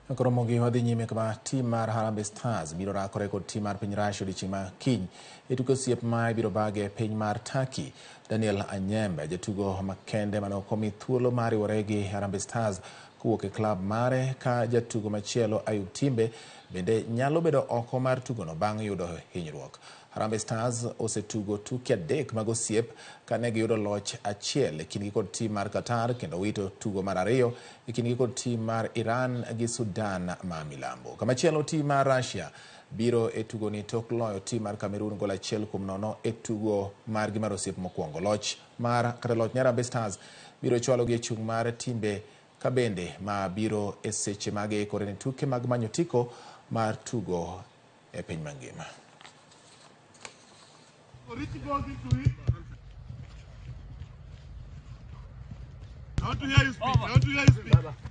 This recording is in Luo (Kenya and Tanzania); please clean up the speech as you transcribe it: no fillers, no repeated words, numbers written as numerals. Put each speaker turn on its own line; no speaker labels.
Ramogi wadhi nyime kama tim mar Harambee Stars biro rakore kod tim mar piny Russia odiechieng' ma kiny e tuke osiep ma ibiro bage piny mar Turkey. Daniel Anyemba, jatugo makende mane okomi thuolo mar riwore gi Harambee Stars kowuok e klab mare, ka jatugo machielo Ayub Timbe bende nyalo bedo oko mar tugono bang' yudo hinyruok. Harambee Stars osetugo tuke 3 mag osiep kane giyudo loch achiel e kindgi kod tim mar Qatar, kendo wito tugo mar 2 e kindgi kod tim mar Iran gi Sudan ma milambo. Kamachielo tim mar Russia biro e tugo ni tok loyo tim mar Cameroon gol 1-0 e tugo mar gi mar osiep mokwongo. Loch ne Harambee Stars biro chwalo gi e chung' mar timbe kabende ma biro e seche mag ikore ne tuke mag manyo tiko mar tugo e piny mangima.
I want to hear you speak.